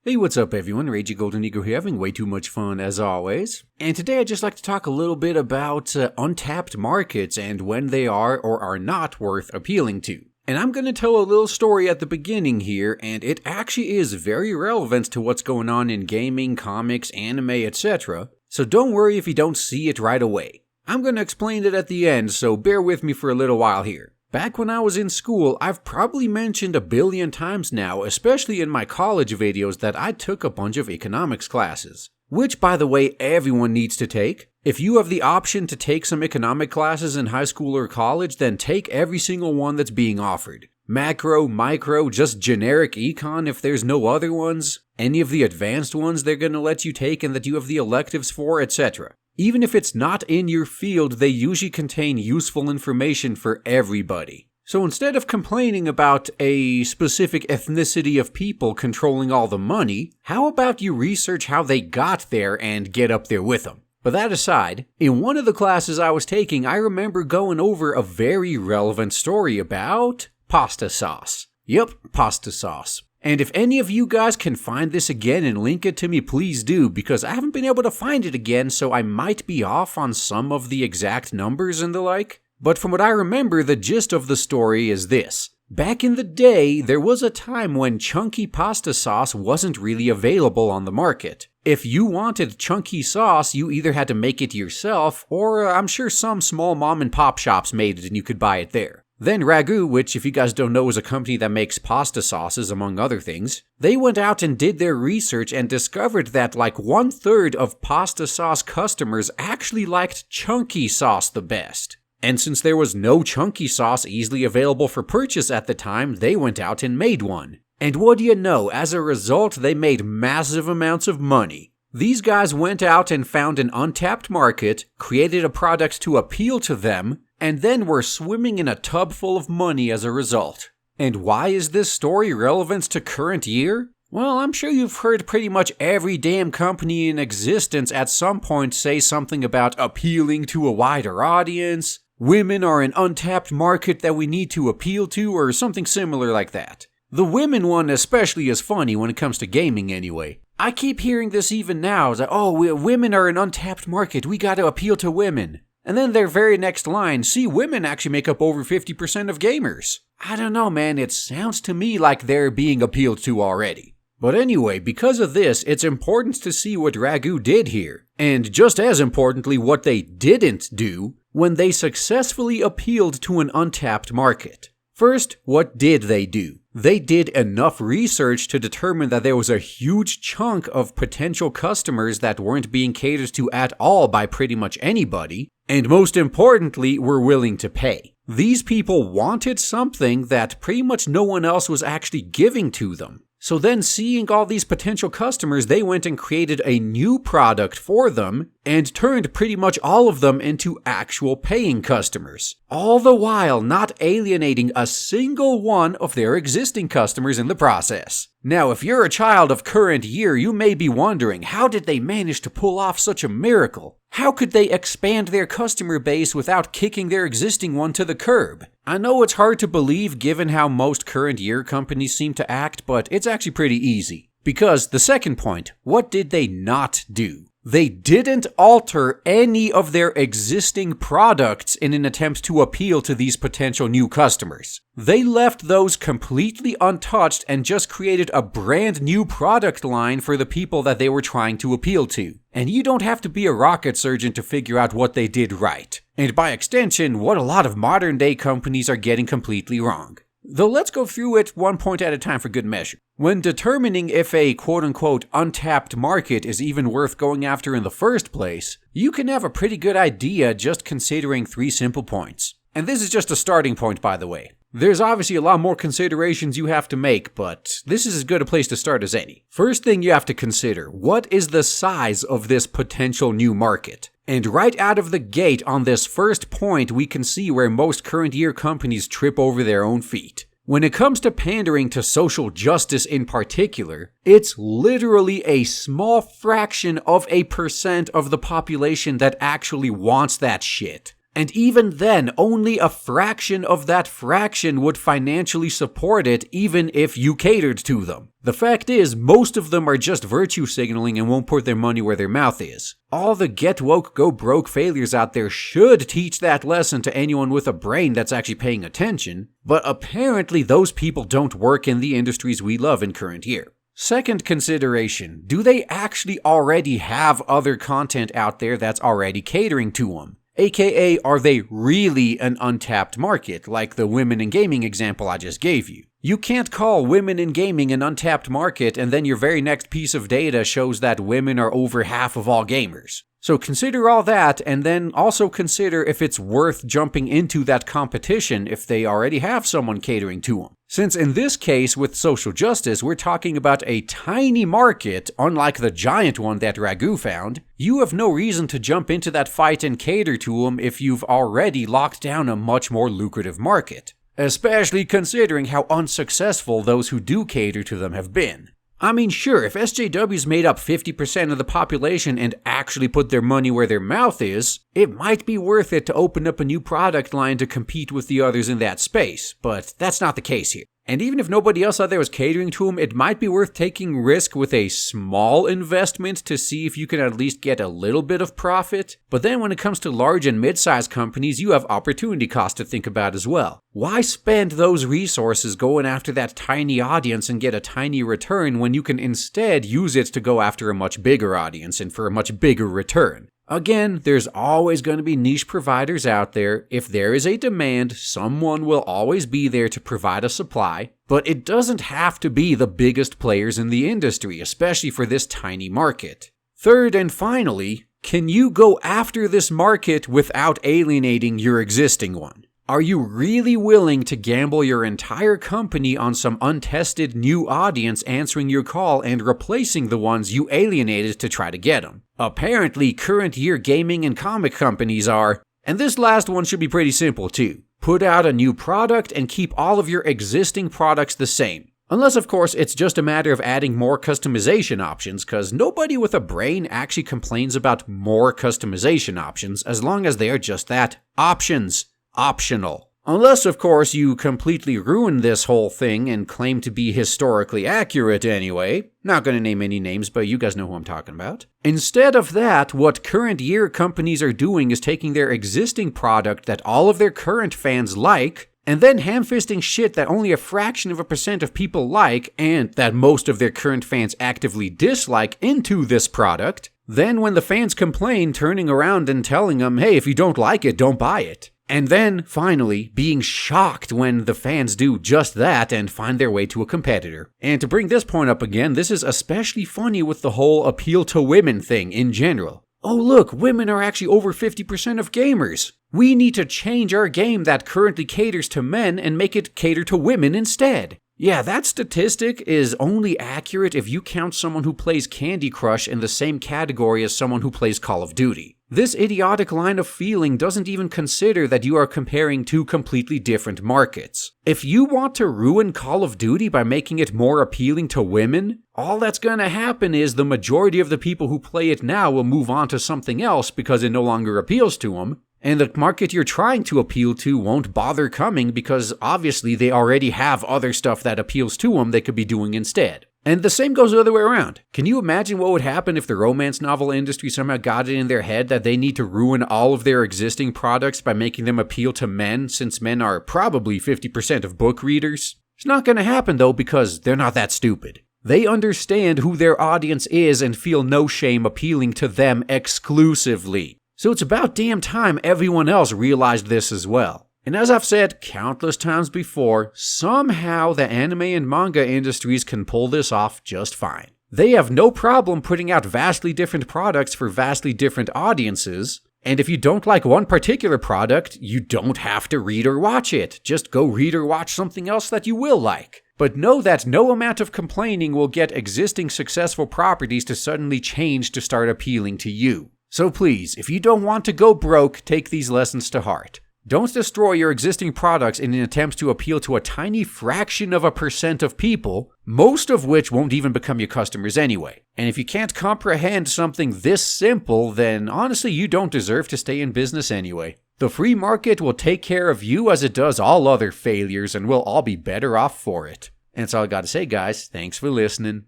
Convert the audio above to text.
Hey, what's up everyone, Ragey Golden Eagle here, having way too much fun as always. And today I'd just like to talk a little bit about untapped markets and when they are or are not worth appealing to. And I'm going to tell a little story at the beginning here, and it actually is very relevant to what's going on in gaming, comics, anime, etc. So don't worry if you don't see it right away. I'm going to explain it at the end, so bear with me for a little while here. Back when I was in school, I've probably mentioned a billion times now, especially in my college videos, that I took a bunch of economics classes. Which, by the way, everyone needs to take. If you have the option to take some economic classes in high school or college, then take every single one that's being offered. Macro, micro, just generic econ if there's no other ones, any of the advanced ones they're going to let you take and that you have the electives for, etc. Even if it's not in your field, they usually contain useful information for everybody. So instead of complaining about a specific ethnicity of people controlling all the money, how about you research how they got there and get up there with them? But that aside, in one of the classes I was taking, I remember going over a very relevant story about pasta sauce. Yep, pasta sauce. And if any of you guys can find this again and link it to me, please do, because I haven't been able to find it again, so I might be off on some of the exact numbers and the like. But from what I remember, the gist of the story is this. Back in the day, there was a time when chunky pasta sauce wasn't really available on the market. If you wanted chunky sauce, you either had to make it yourself, or I'm sure some small mom and pop shops made it and you could buy it there. Then Ragu, which if you guys don't know is a company that makes pasta sauces among other things, they went out and did their research and discovered that like 1/3 of pasta sauce customers actually liked chunky sauce the best. And since there was no chunky sauce easily available for purchase at the time, they went out and made one. And what do you know, as a result they made massive amounts of money. These guys went out and found an untapped market, created a product to appeal to them, and then were swimming in a tub full of money as a result. And why is this story relevant to current year? Well, I'm sure you've heard pretty much every damn company in existence at some point say something about appealing to a wider audience, women are an untapped market that we need to appeal to, or something similar like that. The women one especially is funny when it comes to gaming anyway. I keep hearing this even now, that women are an untapped market, we gotta appeal to women. And then their very next line, see, women actually make up over 50% of gamers. I don't know, man, it sounds to me like they're being appealed to already. But anyway, because of this, it's important to see what Ragu did here. And just as importantly, what they didn't do when they successfully appealed to an untapped market. First, what did they do? They did enough research to determine that there was a huge chunk of potential customers that weren't being catered to at all by pretty much anybody, and most importantly, were willing to pay. These people wanted something that pretty much no one else was actually giving to them. So then, seeing all these potential customers, they went and created a new product for them and turned pretty much all of them into actual paying customers. All the while not alienating a single one of their existing customers in the process. Now, if you're a child of current year, you may be wondering, how did they manage to pull off such a miracle? How could they expand their customer base without kicking their existing one to the curb? I know it's hard to believe given how most current year companies seem to act, but it's actually pretty easy. Because the second point, what did they not do? They didn't alter any of their existing products in an attempt to appeal to these potential new customers. They left those completely untouched and just created a brand new product line for the people that they were trying to appeal to. And you don't have to be a rocket surgeon to figure out what they did right. And by extension, what a lot of modern day companies are getting completely wrong. Though let's go through it one point at a time for good measure. When determining if a quote-unquote untapped market is even worth going after in the first place, you can have a pretty good idea just considering 3 simple points. And this is just a starting point, by the way. There's obviously a lot more considerations you have to make, but this is as good a place to start as any. First thing you have to consider, what is the size of this potential new market? And right out of the gate on this first point, we can see where most current year companies trip over their own feet. When it comes to pandering to social justice in particular, it's literally a small fraction of a percent of the population that actually wants that shit. And even then, only a fraction of that fraction would financially support it even if you catered to them. The fact is, most of them are just virtue signaling and won't put their money where their mouth is. All the get woke, go broke failures out there should teach that lesson to anyone with a brain that's actually paying attention, but apparently those people don't work in the industries we love in current year. Second consideration, do they actually already have other content out there that's already catering to them? AKA, are they really an untapped market, like the women in gaming example I just gave you? You can't call women in gaming an untapped market and then your very next piece of data shows that women are over half of all gamers. So consider all that, and then also consider if it's worth jumping into that competition if they already have someone catering to them. Since in this case with social justice, we're talking about a tiny market, unlike the giant one that Ragu found, you have no reason to jump into that fight and cater to them if you've already locked down a much more lucrative market. Especially considering how unsuccessful those who do cater to them have been. I mean, sure, if SJWs made up 50% of the population and actually put their money where their mouth is, it might be worth it to open up a new product line to compete with the others in that space, but that's not the case here. And even if nobody else out there was catering to them, it might be worth taking risk with a small investment to see if you can at least get a little bit of profit. But then when it comes to large and mid-sized companies, you have opportunity cost to think about as well. Why spend those resources going after that tiny audience and get a tiny return when you can instead use it to go after a much bigger audience and for a much bigger return? Again, there's always going to be niche providers out there. If there is a demand, someone will always be there to provide a supply, but it doesn't have to be the biggest players in the industry, especially for this tiny market. Third and finally, can you go after this market without alienating your existing one? Are you really willing to gamble your entire company on some untested new audience answering your call and replacing the ones you alienated to try to get them? Apparently, current year gaming and comic companies are, and this last one should be pretty simple too. Put out a new product and keep all of your existing products the same. Unless, of course, it's just a matter of adding more customization options, because nobody with a brain actually complains about more customization options as long as they are just that, options. Optional. Unless, of course, you completely ruin this whole thing and claim to be historically accurate anyway. Not gonna name any names, but you guys know who I'm talking about. Instead of that, what current year companies are doing is taking their existing product that all of their current fans like, and then ham-fisting shit that only a fraction of a percent of people like, and that most of their current fans actively dislike into this product. Then when the fans complain, turning around and telling them, hey, if you don't like it, don't buy it. And then, finally, being shocked when the fans do just that and find their way to a competitor. And to bring this point up again, this is especially funny with the whole appeal to women thing in general. Oh look, women are actually over 50% of gamers. We need to change our game that currently caters to men and make it cater to women instead. Yeah, that statistic is only accurate if you count someone who plays Candy Crush in the same category as someone who plays Call of Duty. This idiotic line of feeling doesn't even consider that you are comparing two completely different markets. If you want to ruin Call of Duty by making it more appealing to women, all that's gonna happen is the majority of the people who play it now will move on to something else because it no longer appeals to them. And the market you're trying to appeal to won't bother coming because obviously they already have other stuff that appeals to them they could be doing instead. And the same goes the other way around. Can you imagine what would happen if the romance novel industry somehow got it in their head that they need to ruin all of their existing products by making them appeal to men, since men are probably 50% of book readers? It's not going to happen though because they're not that stupid. They understand who their audience is and feel no shame appealing to them exclusively. So it's about damn time everyone else realized this as well. And as I've said countless times before, somehow the anime and manga industries can pull this off just fine. They have no problem putting out vastly different products for vastly different audiences, and if you don't like one particular product, you don't have to read or watch it. Just go read or watch something else that you will like. But know that no amount of complaining will get existing successful properties to suddenly change to start appealing to you. So please, if you don't want to go broke, take these lessons to heart. Don't destroy your existing products in an attempt to appeal to a tiny fraction of a percent of people, most of which won't even become your customers anyway. And if you can't comprehend something this simple, then honestly you don't deserve to stay in business anyway. The free market will take care of you as it does all other failures, and we'll all be better off for it. And that's all I got to say, guys. Thanks for listening.